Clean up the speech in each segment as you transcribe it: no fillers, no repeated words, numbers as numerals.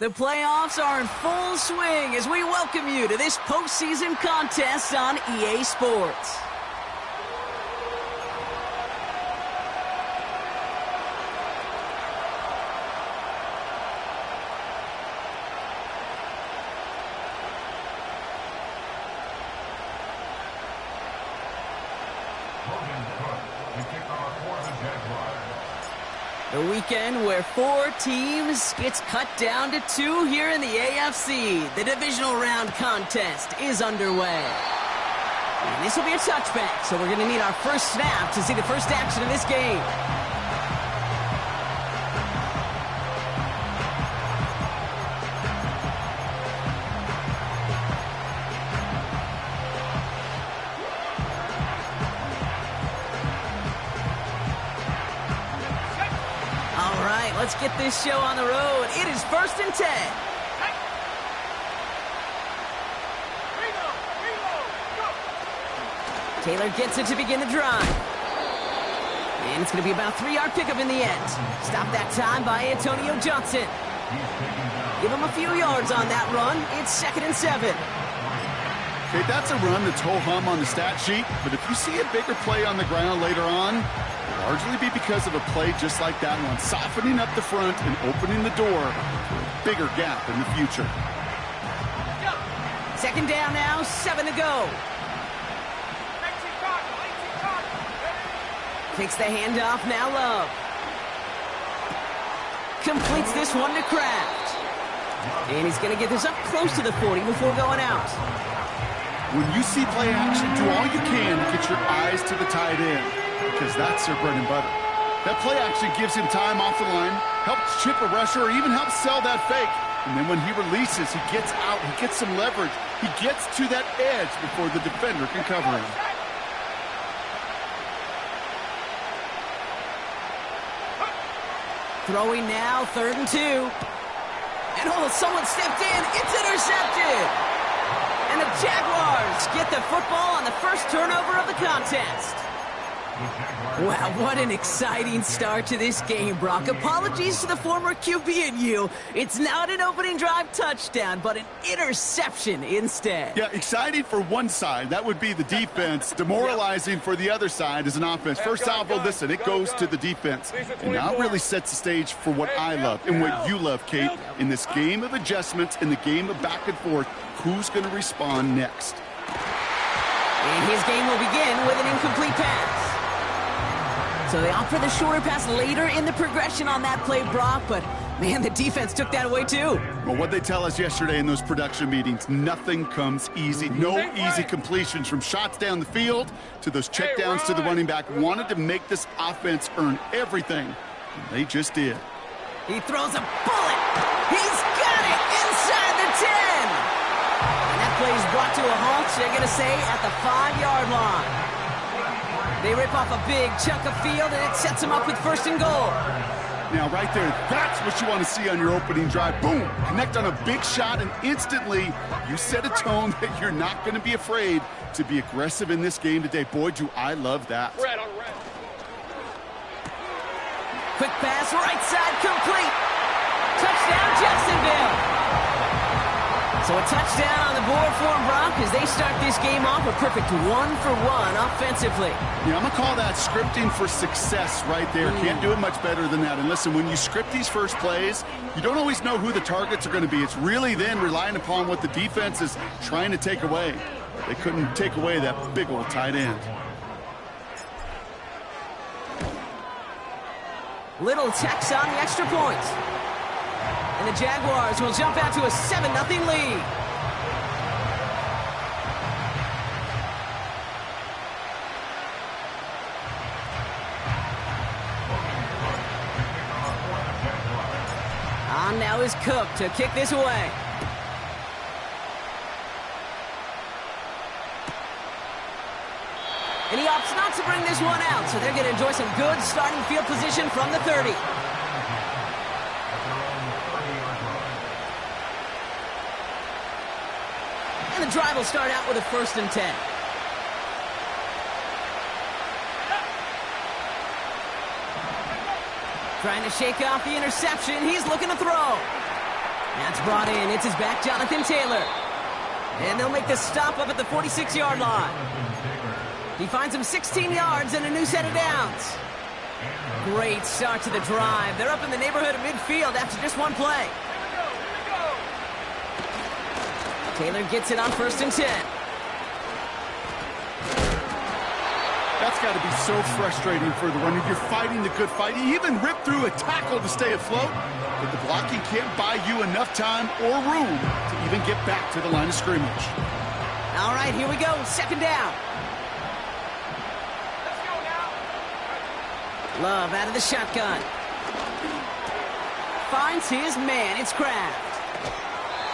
The playoffs are in full swing as we welcome you to this postseason contest on EA Sports. The weekend where 4 teams gets cut down to 2 here in the AFC. The divisional round contest is underway. And this will be a touchback, so we're going to need our first snap to see the first action of this game. Let's get this show on the road. It is 1st and 10. Taylor gets it to begin the drive. And it's going to be about a 3-yard pickup in the end. Stop that time by Antonio Johnson. Give him a few yards on that run. It's 2nd and 7. Okay, that's a run that's ho-hum on the stat sheet, but if you see a bigger play on the ground later on, it'll largely be because of a play just like that one, softening up the front and opening the door for a bigger gap in the future. 2nd down now, 7 to go. Takes the handoff, now Love. Completes this one to Kraft. And he's going to get this up close to the 40 before going out. When you see play action, do all you can to get your eyes to the tight end, because that's their bread and butter. That play action gives him time off the line, helps chip a rusher, or even helps sell that fake. And then when he releases, he gets out, he gets some leverage. He gets to that edge before the defender can cover him. Throwing now, 3rd and 2. And someone stepped in. It's intercepted. And the Jaguars get the football on the first turnover of the contest. Wow, what an exciting start to this game, Brock. Apologies to the former QB and you. It's not an opening drive touchdown, but an interception instead. Yeah, exciting for one side. That would be the defense. Demoralizing for the other side as an offense. First salvo, listen, it goes to the defense. And now it really sets the stage for what I love and what you love, Kate, in this game of adjustments, in the game of back and forth. Who's going to respond next? And his game will begin with an incomplete pass. So they opt for the shorter pass later in the progression on that play, Brock, but man, the defense took that away too. Well, what they tell us yesterday in those production meetings, nothing comes easy. No easy completions, from shots down the field to those checkdowns to the running back. Wanted to make this offense earn everything, and they just did. He throws a bullet. He's got it inside the 10. And that play is brought to a halt, they're going to say, at the 5-yard line. They rip off a big chunk of field, and it sets them up with 1st and goal. Now, right there, that's what you want to see on your opening drive. Boom! Connect on a big shot, and instantly you set a tone that you're not going to be afraid to be aggressive in this game today. Boy, do I love that. Red on red. Quick pass, right side, complete. Touchdown, Jacksonville. So a touchdown on the board for them, Brock, as they start this game off a perfect 1-for-1 offensively. Yeah, I'm going to call that scripting for success right there. Can't do it much better than that. And listen, when you script these first plays, you don't always know who the targets are going to be. It's really then relying upon what the defense is trying to take away. They couldn't take away that big old tight end. Little tax on the extra point. And the Jaguars will jump out to a 7-0 lead. On now is Cook to kick this away. And he opts not to bring this one out, so they're going to enjoy some good starting field position from the 30. And the drive will start out with a 1st and 10. Trying to shake off the interception. He's looking to throw. That's brought in. It's his back, Jonathan Taylor. And they'll make the stop up at the 46-yard line. He finds him 16 yards and a new set of downs. Great start to the drive. They're up in the neighborhood of midfield after just one play. Taylor gets it on 1st and 10. That's got to be so frustrating for the runner. You're fighting the good fight. You even rip through a tackle to stay afloat, but the blocking can't buy you enough time or room to even get back to the line of scrimmage. All right, here we go. 2nd down. Love out of the shotgun. Finds his man. It's Kraft.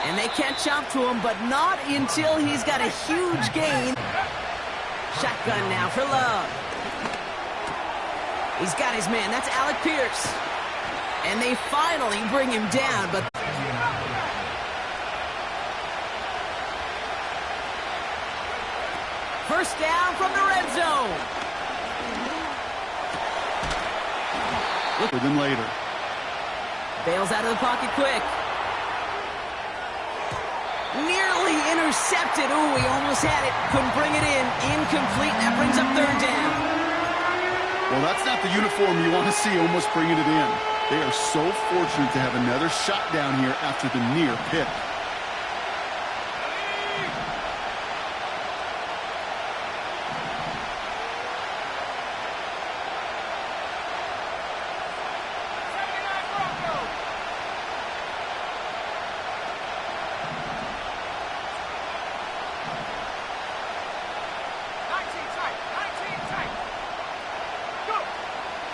And they catch up to him, but not until he's got a huge gain. Shotgun now for Love. He's got his man. That's Alec Pierce. And they finally bring him down, but... First down from the red zone. For them later. Bails out of the pocket quick. Nearly intercepted. Ooh, he almost had it. Couldn't bring it in. Incomplete. That brings up 3rd down. Well, that's not the uniform you want to see almost bringing it in. They are so fortunate to have another shot down here after the near pick.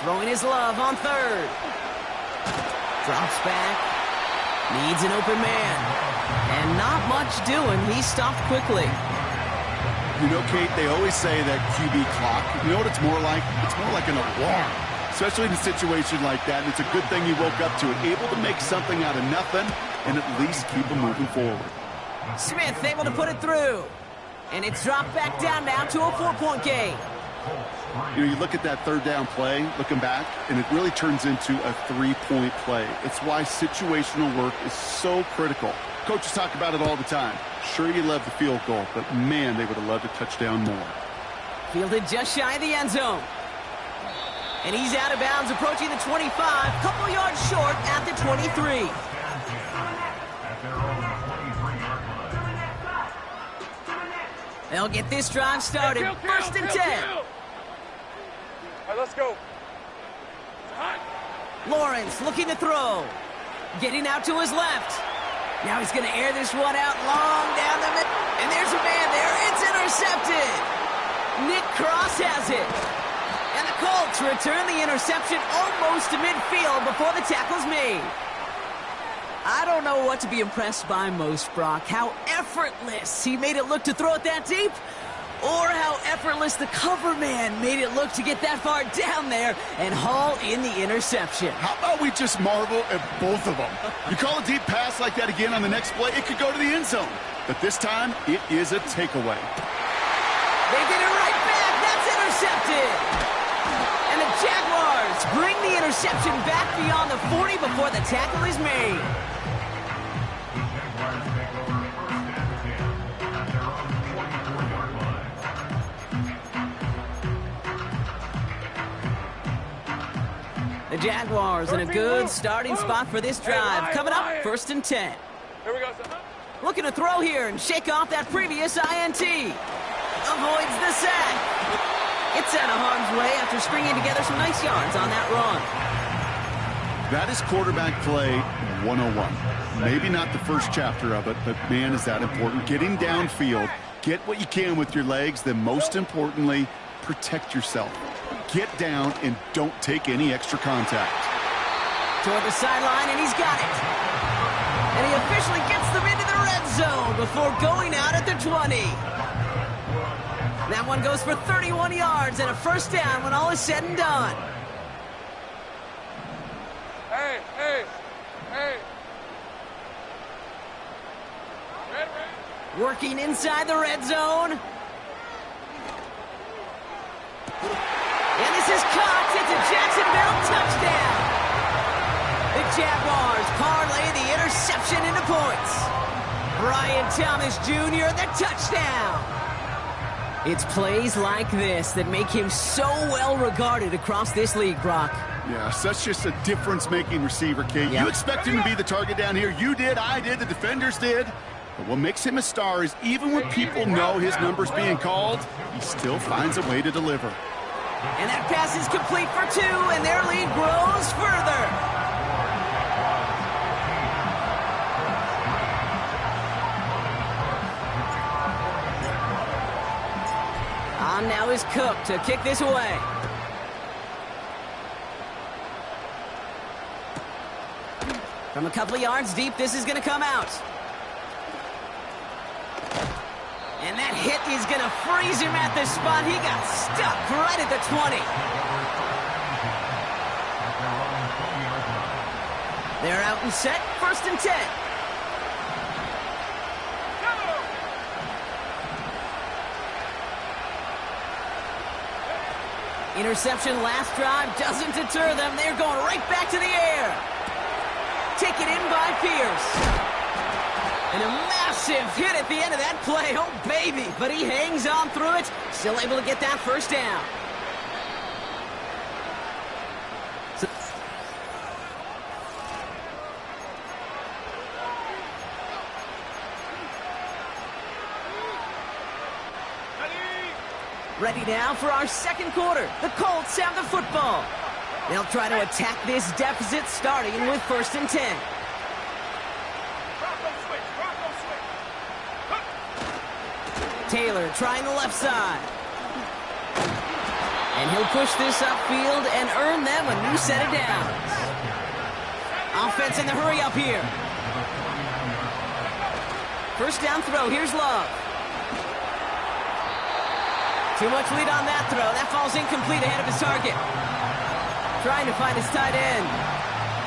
Throwing his Love on 3rd. Drops back. Needs an open man. And not much doing. He stopped quickly. You know, Kate, they always say that QB clock, you know what it's more like? It's more like an alarm, especially in a situation like that. And it's a good thing you woke up to it, able to make something out of nothing and at least keep them moving forward. Smith able to put it through. And it's dropped back down now to a 4-point game. You know, you look at that 3rd down play, looking back, and it really turns into a 3-point play. It's why situational work is so critical. Coaches talk about it all the time. Sure, you love the field goal, but man, they would have loved a touchdown more. Fielded just shy of the end zone. And he's out of bounds, approaching the 25, couple yards short at the 23. They'll get this drive started. 1st and 10. All right, let's go. Lawrence looking to throw. Getting out to his left. Now he's going to air this one out long down the middle. And there's a man there. It's intercepted. Nick Cross has it. And the Colts return the interception almost to midfield before the tackle's made. I don't know what to be impressed by most, Brock. How effortless he made it look to throw it that deep, or how effortless the cover man made it look to get that far down there and haul in the interception. How about we just marvel at both of them? You call a deep pass like that again on the next play, it could go to the end zone. But this time, it is a takeaway. They get it right back. That's intercepted. And the Jaguars bring the interception back beyond the 40 before the tackle is made. The Jaguars in a good starting spot for this drive. Coming up, 1st and 10. Here we go, son. Looking to throw here and shake off that previous INT. Avoids the sack. It's out of harm's way after stringing together some nice yards on that run. That is quarterback play 101. Maybe not the first chapter of it, but man, is that important. Getting downfield, get what you can with your legs, then most importantly, protect yourself. Get down and don't take any extra contact. Toward the sideline, and he's got it. And he officially gets them into the red zone before going out at the 20. That one goes for 31 yards and a 1st down when all is said and done. Hey. Red. Working inside the red zone. And this is caught. It's a Jacksonville touchdown. The Jaguars parlay the interception interception into points. Brian Thomas Jr., the touchdown. It's plays like this that make him so well regarded across this league, Brock. Yeah, such just a difference-making receiver, Kate. You expect him to be the target down here. You did, I did, the defenders did. But what makes him a star is even when people know his number's being called, he still finds a way to deliver. And that pass is complete for 2, and their lead grows further. On now is Cook to kick this away. From a couple of yards deep, this is going to come out. And that hit is going to freeze him at the spot. He got stuck right at the 20. They're out and set, 1st and 10. Interception last drive doesn't deter them. They're going right back to the air. Taken in by Pierce. And a massive hit at the end of that play. Oh, baby. But he hangs on through it. Still able to get that 1st down. Ready now for our 2nd quarter. The Colts have the football. They'll try to attack this deficit starting with 1st and 10. Taylor trying the left side. And he'll push this upfield and earn them a new set of downs. Offense in the hurry up here. 1st down throw. Here's Love. Too much lead on that throw. That falls incomplete ahead of his target. Trying to find his tight end.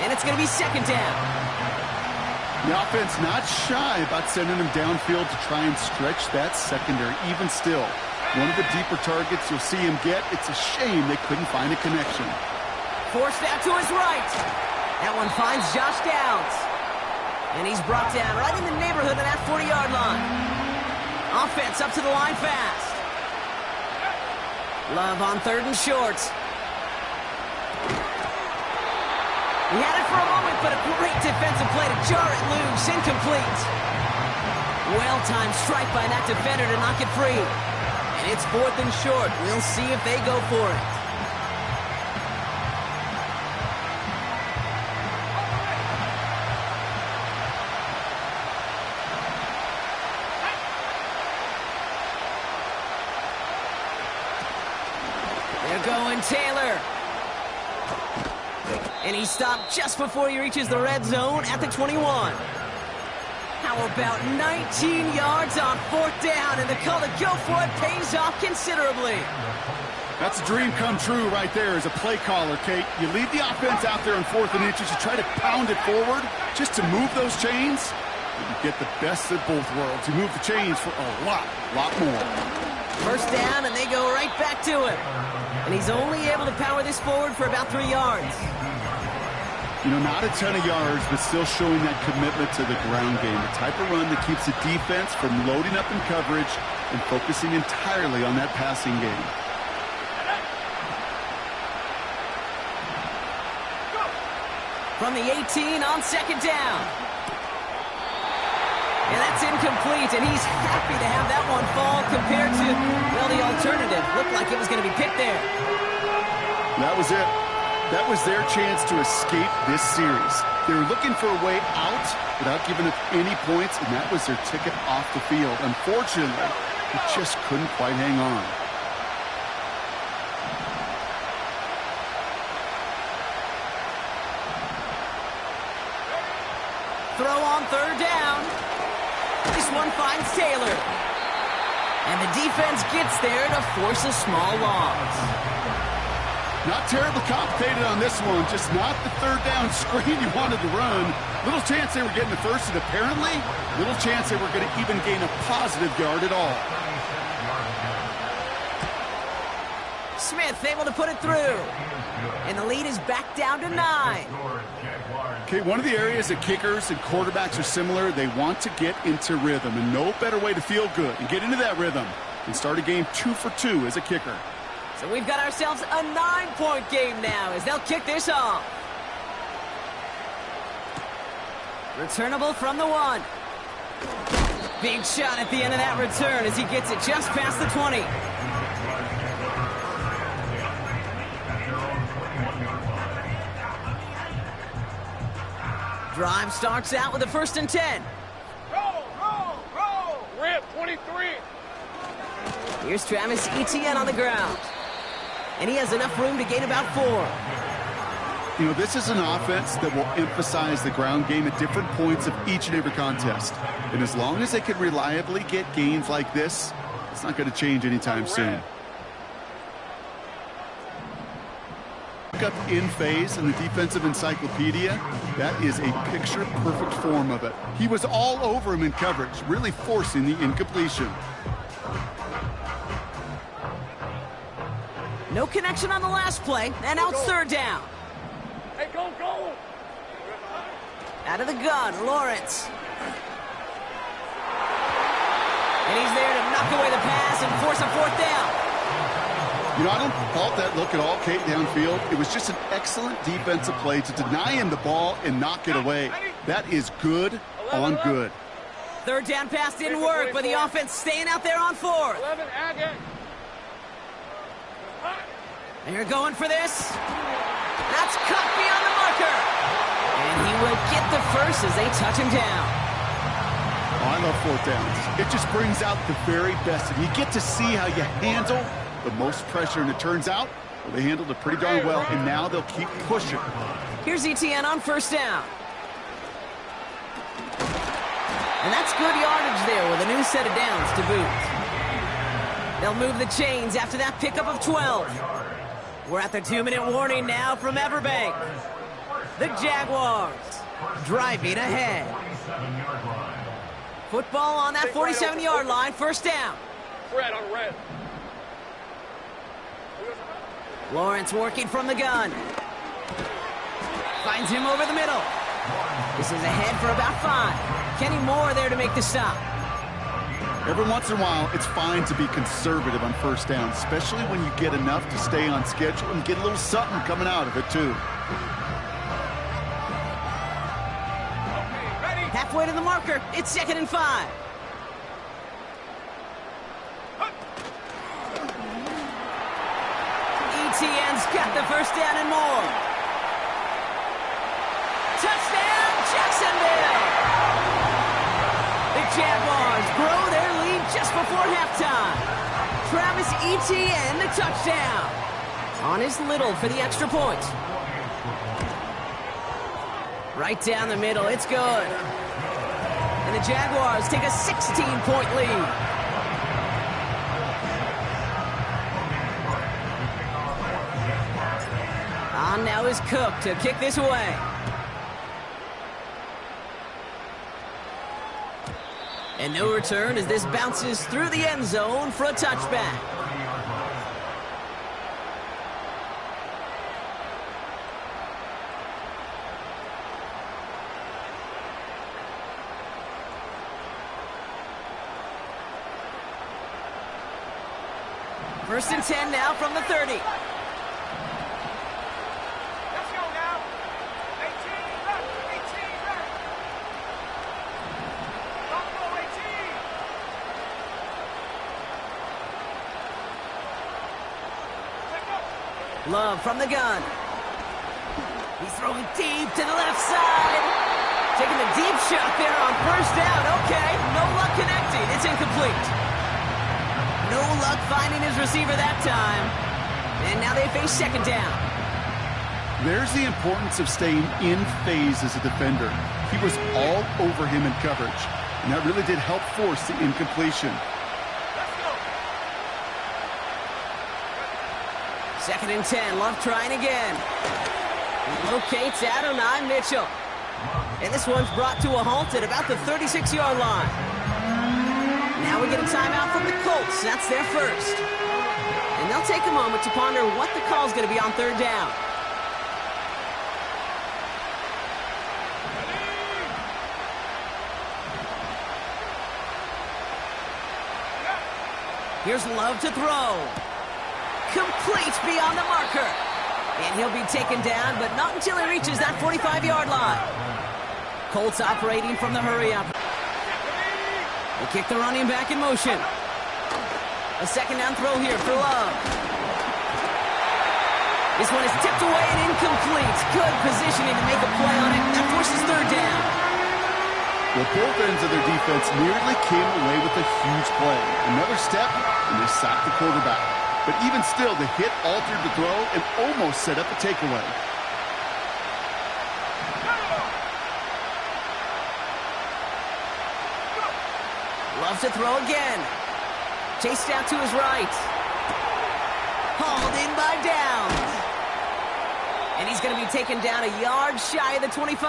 And it's going to be 2nd down. The offense not shy about sending him downfield to try and stretch that secondary. Even still, one of the deeper targets you'll see him get. It's a shame they couldn't find a connection. Forced out to his right. That one finds Josh Downs. And he's brought down right in the neighborhood of that 40-yard line. Offense up to the line fast. Love on 3rd and short. He had it for a moment, but a great defensive play to jar it loose. Incomplete. Well-timed strike by that defender to knock it free. And it's 4th and short. We'll see if they go for it. Going Taylor. And he stopped just before he reaches the red zone at the 21. How about 19 yards on 4th down, and the call to go for it pays off considerably. That's a dream come true right there as a play caller, Kate. You leave the offense out there on 4th and inches. You try to pound it forward just to move those chains. You get the best of both worlds. You move the chains for a lot more. 1st down, and they go right back to him. And he's only able to power this forward for about 3 yards. You know, not a ton of yards, but still showing that commitment to the ground game. The type of run that keeps the defense from loading up in coverage and focusing entirely on that passing game. From the 18 on 2nd down. And that's incomplete, and he's happy to have that one fall compared to, well, the alternative. Looked like it was going to be picked there. That was it. That was their chance to escape this series. They were looking for a way out without giving up any points, and that was their ticket off the field. Unfortunately, they just couldn't quite hang on. Throw on 3rd down. This one finds Taylor. And the defense gets there to force a small loss. Not terribly complicated on this one. Just not the 3rd down screen you wanted to run. Little chance they were getting the 1st, and apparently, little chance they were going to even gain a positive yard at all. Smith able to put it through. And the lead is back down to 9. Okay, one of the areas that kickers and quarterbacks are similar, they want to get into rhythm, and no better way to feel good and get into that rhythm than start a game 2 for 2 as a kicker. So we've got ourselves a 9-point game now as they'll kick this off. Returnable from the 1. Big shot at the end of that return as he gets it just past the 20. Drive starts out with a 1st and 10. Roll, roll, roll. Rip, 23. Here's Travis Etienne on the ground. And he has enough room to gain about 4. You know, this is an offense that will emphasize the ground game at different points of each and every contest. And as long as they can reliably get gains like this, it's not going to change anytime soon. Look up in phase in the defensive encyclopedia. That is a picture-perfect form of it. He was all over him in coverage, really forcing the incompletion. No connection on the last play, and now it's 3rd down. Hey, go, go. Out of the gun, Lawrence. And he's there to knock away the pass and force a 4th down. You know, I don't fault that look at all, Kate, downfield. It was just an excellent defensive play to deny him the ball and knock it away. That is good on good. 3rd down pass didn't work, but the offense staying out there on 4th. 11, Agate. They're going for this. That's cut beyond the marker. And he will get the first as they touch him down. Oh, I love 4th downs. It just brings out the very best. And you get to see how you handle the most pressure. And it turns out, well, they handled it pretty darn well. And now they'll keep pushing. Here's Etienne on 1st down. And that's good yardage there with a new set of downs to boot. They'll move the chains after that pickup of 12. We're at the 2-minute warning now from Everbank. The Jaguars driving ahead. Football on that 47-yard line, 1st down. Red on red. Lawrence working from the gun. Finds him over the middle. This is ahead for about 5. Kenny Moore there to make the stop. Every once in a while, it's fine to be conservative on 1st down, especially when you get enough to stay on schedule and get a little something coming out of it, too. Halfway to the marker, it's 2nd and 5. Etienne's got the 1st down and more. Touchdown, Jacksonville! The Jaguars grow their lead just before halftime. Travis Etienne, the touchdown. On his little for the extra point. Right down the middle, it's good. And the Jaguars take a 16-point lead. On now is Cook to kick this away. And no return as this bounces through the end zone for a touchback. First and 10 now from the 30. Let's go now. 18 left. 18 left. Don't go 18. Let's go. Love from the gun. He's throwing deep to the left side. Taking a deep shot there on 1st down. Okay, no luck connecting. It's incomplete. No luck finding his receiver that time. And now they face 2nd down. There's the importance of staying in phase as a defender. He was all over him in coverage, and that really did help force the incompletion. Let's go. 2nd and 10, Love trying again. He locates Adonai Mitchell. And this one's brought to a halt at about the 36-yard line. Now we get a timeout from the Colts. That's their first. And they'll take a moment to ponder what the call is going to be on third down. Here's Love to throw. Complete beyond the marker. And he'll be taken down, but not until he reaches that 45-yard line. Colts operating from the hurry-up. They kick the running back in motion. A second down throw here for Love. This one is tipped away and incomplete. Good positioning to make a play on it. That forces third down. Well, both ends of their defense nearly came away with a huge play. Another step, and they sacked the quarterback. But even still, the hit altered the throw and almost set up a takeaway. Loves to throw again. Chased out to his right. Hauled in by Downs. And he's going to be taken down a yard shy of the 25.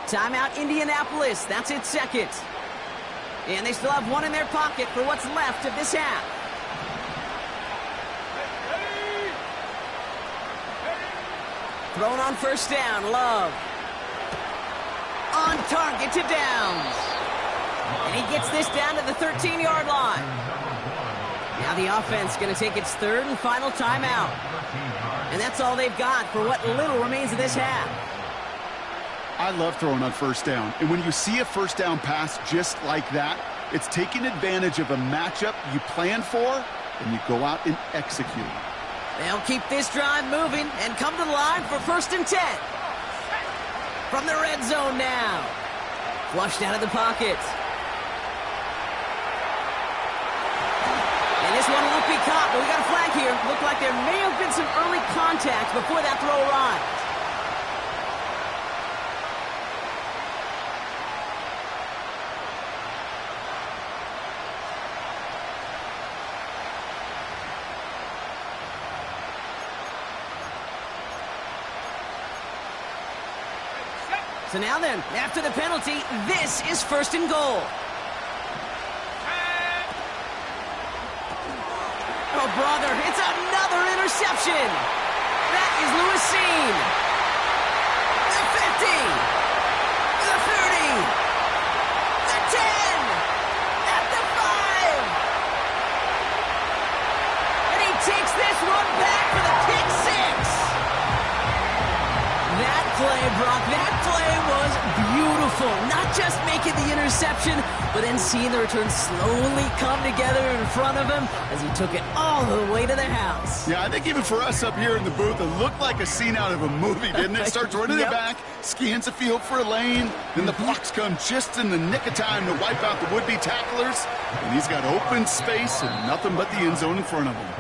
Timeout, Indianapolis. That's its second. And they still have one in their pocket for what's left of this half. Thrown on first down, Love. On target to Downs. And he gets this down to the 13-yard line. Now the offense going to take its third and final timeout. And that's all they've got for what little remains of this half. I love throwing on first down. And when you see a first down pass just like that, it's taking advantage of a matchup you planned for, and you go out and execute. They'll keep this drive moving and come to the line for 1st and 10. From the red zone now. Flushed out of the pocket. And this one won't be caught, but we got a flag here. Looked like there may have been some early contact before that throw arrived. So now then, after the penalty, this is 1st and goal. Oh, brother, it's another interception. That is Lewis Cine. The 50. The 30. The 10. At the 5. And he takes this one back for the pick six. That play, Brock, that play was beautiful. Not just making the interception, but then seeing the return slowly come together in front of him as he took it all the way to the house. Yeah, I think even for us up here in the booth, it looked like a scene out of a movie, didn't it? Starts running it back, scans the field for a lane, then the blocks come just in the nick of time to wipe out the would-be tacklers, and he's got open space and nothing but the end zone in front of him.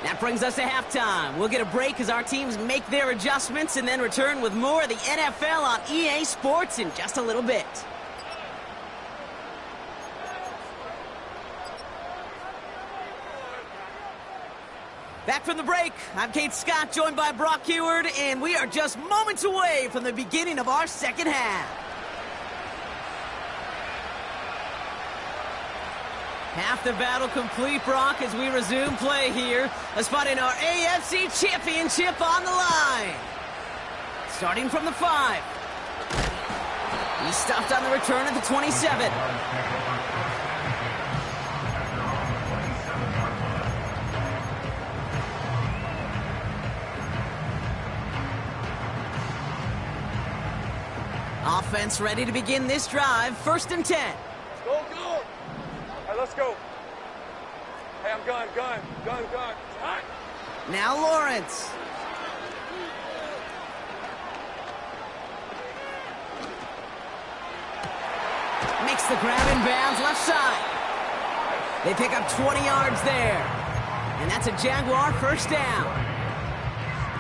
That brings us to halftime. We'll get a break as our teams make their adjustments and then return with more of the NFL on EA Sports in just a little bit. Back from the break, I'm Kate Scott, joined by Brock Huard, and we are just moments away from the beginning of our second half. Half the battle complete, Brock, as we resume play here. A spot in our AFC Championship on the line. Starting from the 5. He stopped on the return at the 27. Offense ready to begin this drive. 1st and 10. Go, go. All right, let's go. Hey, I'm gun. Hot. Now Lawrence. Makes the grab in bounds left side. They pick up 20 yards there. And that's a Jaguar 1st down.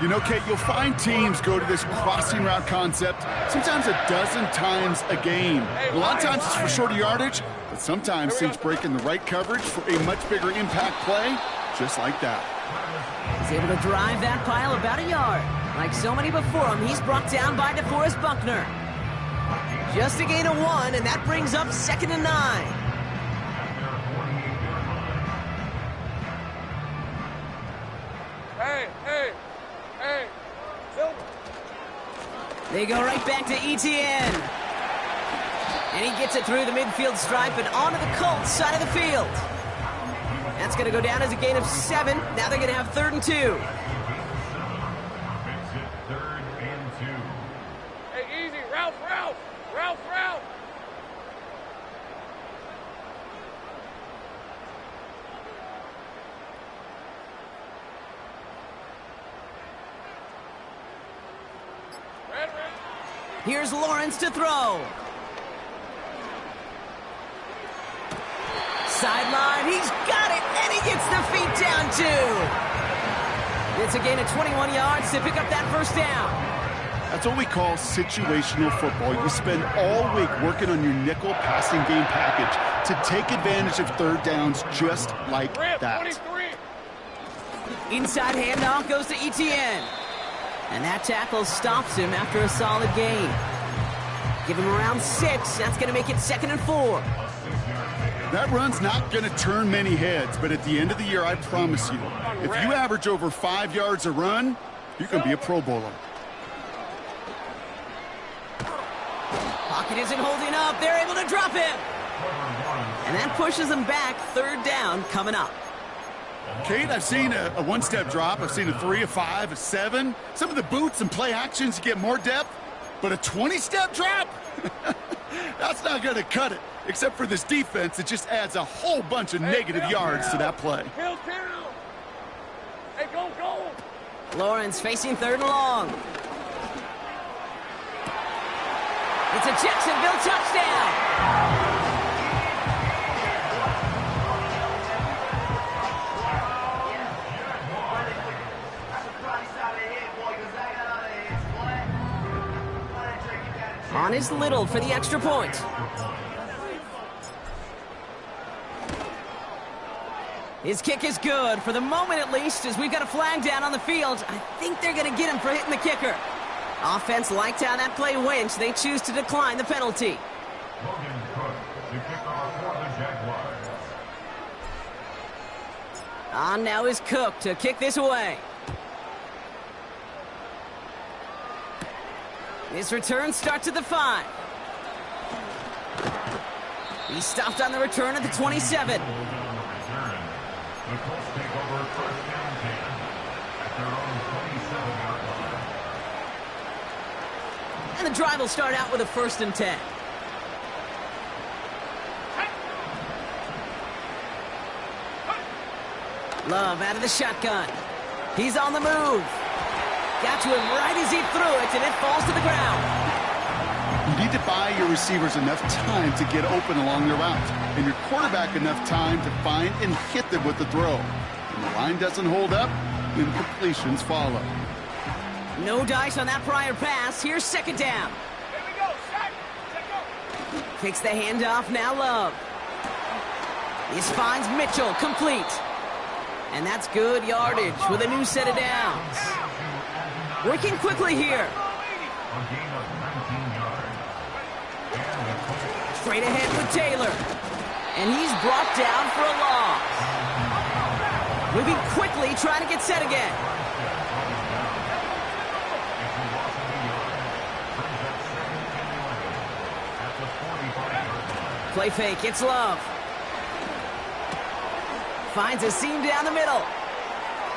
You know, Kate, you'll find teams go to this crossing route concept sometimes a dozen times a game. A lot of times it's for shorter yardage, but sometimes teams break in the right coverage for a much bigger impact play, just like that. He's able to drive that pile about a yard. Like so many before him, he's brought down by DeForest Buckner. Just a gain of 1, and that brings up 2nd and 9. Hey. Silver. They go right back to Etienne. And he gets it through the midfield stripe and onto the Colts side of the field. That's going to go down as a gain of 7. Now they're going to have 3rd and 2. Third and 2. Hey, easy. Ralph. Red. Here's Lawrence to throw. Sideline, he's got it, and he gets the feet down too. It's a gain of 21 yards to pick up that first down. That's what we call situational football. You spend all week working on your nickel passing game package to take advantage of 3rd downs just like that. 23. Inside handoff goes to Etienne. And that tackle stops him after a solid gain. Give him around 6. That's going to make it 2nd and 4. That run's not going to turn many heads, but at the end of the year, I promise you, if you average over 5 yards a run, you can be a Pro Bowler. Pocket isn't holding up. They're able to drop him. And that pushes them back. 3rd down coming up. Kate, I've seen a one-step drop. I've seen a 3, a 5, a 7. Some of the boots and play actions, you get more depth. But a 20-step drop? That's not going to cut it. Except for this defense, it just adds a whole bunch of negative yards to that play. Kill. Hey, go. Lawrence facing 3rd and long. It's a Jacksonville touchdown. On is Little for the extra point. His kick is good, for the moment at least, as we've got a flag down on the field. I think they're going to get him for hitting the kicker. Offense liked how that play went. They choose to decline the penalty. Logan Cook, the kickoff for the Jaguars. On now is Cook to kick this away. His return starts at the 5. He stopped on the return at the 27. The Colts take over 1st down 10 at their own 27-yard line. And the drive will start out with a 1st and 10. Love out of the shotgun. He's on the move. Got to him right as he threw it, and it falls to the ground. You need to buy your receivers enough time to get open along their route, and your quarterback enough time to find and hit them with the throw. When the line doesn't hold up, incompletions follow. No dice on that prior pass. Here's 2nd down. Here we go. Set go. Takes the handoff, now Love. He finds Mitchell, complete. And that's good yardage with a new set of downs. Working quickly here. A gain of 19 yards. Straight ahead with Taylor. And he's brought down for a loss. Moving quickly, trying to get set again. Play fake, it's Love. Finds a seam down the middle.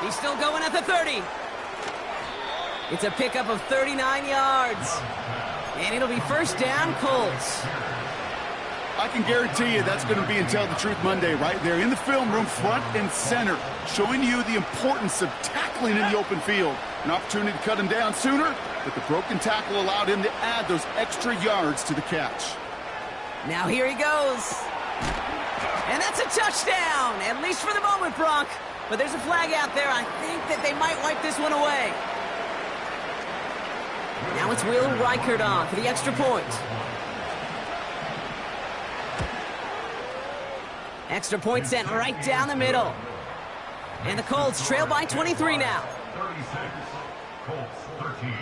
He's still going at the 30. It's a pickup of 39 yards. And it'll be 1st down, Colts. I can guarantee you that's going to be in Tell the Truth Monday right there in the film room, front and center, showing you the importance of tackling in the open field. An opportunity to cut him down sooner, but the broken tackle allowed him to add those extra yards to the catch. Now here he goes. And that's a touchdown, at least for the moment, Bronk. But there's a flag out there. I think that they might wipe this one away. Now it's Will Reichert on for the extra point. Extra point sent right down the middle. And the Colts trail by 23 now. 36, Colts 13.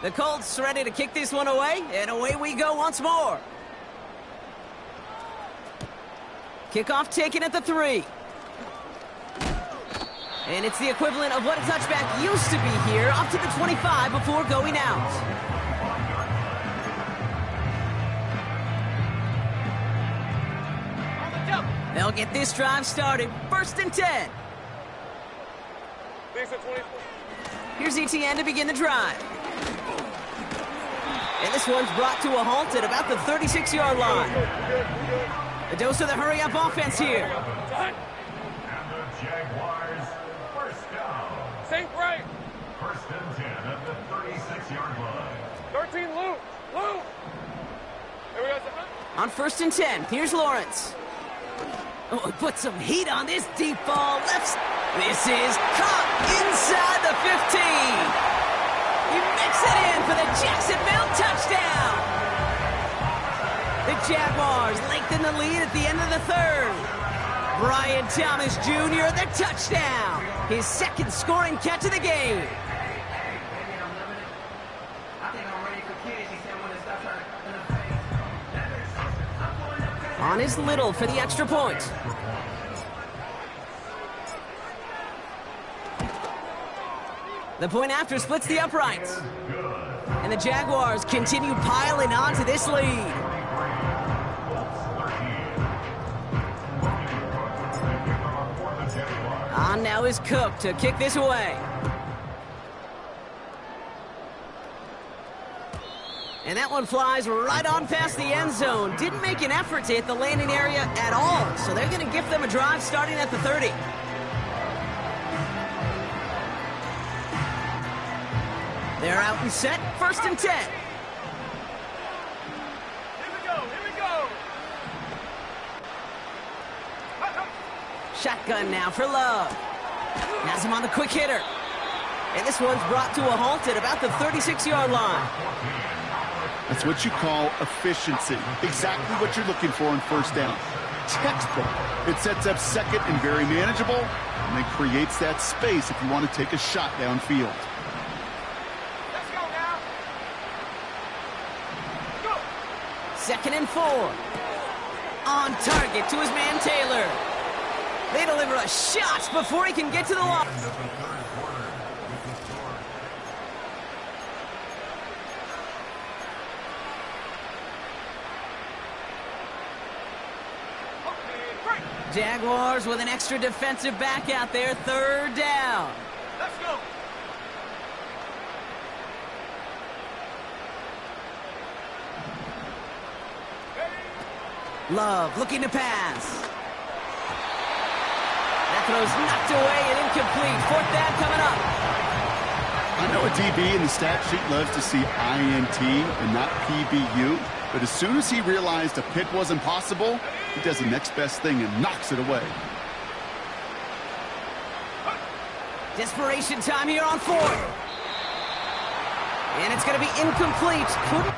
The Colts ready to kick this one away, and away we go once more. Kickoff taken at the 3. And it's the equivalent of what a touchback used to be here, up to the 25 before going out. They'll get this drive started. 1st and 10. Here's ETN to begin the drive. And this one's brought to a halt at about the 36-yard line. A dose of the hurry-up offense here. And the Jaguars, first down. Saint right. 1st and 10 at the 36-yard line. 13, Luke. Luke. Here we go. On 1st and 10, here's Lawrence. Oh, put some heat on this deep ball. Left. This is caught inside the 15. He makes it in for the Jacksonville touchdown. The Jaguars lengthen the lead at the end of the 3rd. Brian Thomas Jr., the touchdown. His 2nd scoring catch of the game. On is Little for the extra point. The point after splits the uprights. And the Jaguars continue piling on to this lead. On now is Cook to kick this away. And that one flies right on past the end zone. Didn't make an effort to hit the landing area at all. So they're going to give them a drive starting at the 30. They're out and set. 1st and 10. Here we go. Here we go. Shotgun now for Love. Has him on the quick hitter. And this one's brought to a halt at about the 36-yard line. That's what you call efficiency. Exactly what you're looking for in 1st down. Textbook. It sets up 2nd and very manageable, and it creates that space if you want to take a shot downfield. Let's go now. Go. 2nd and 4. On target to his man Taylor. They deliver a shot before he can get to the line. Jaguars with an extra defensive back out there. 3rd down. Let's go. Love looking to pass. That throw's knocked away and incomplete. 4th down coming up. I know a DB in the stat sheet loves to see INT and not PBU, but as soon as he realized a pick wasn't possible, he does the next best thing and knocks it away. Desperation time here on 4th. And it's going to be incomplete. Couldn't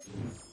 line.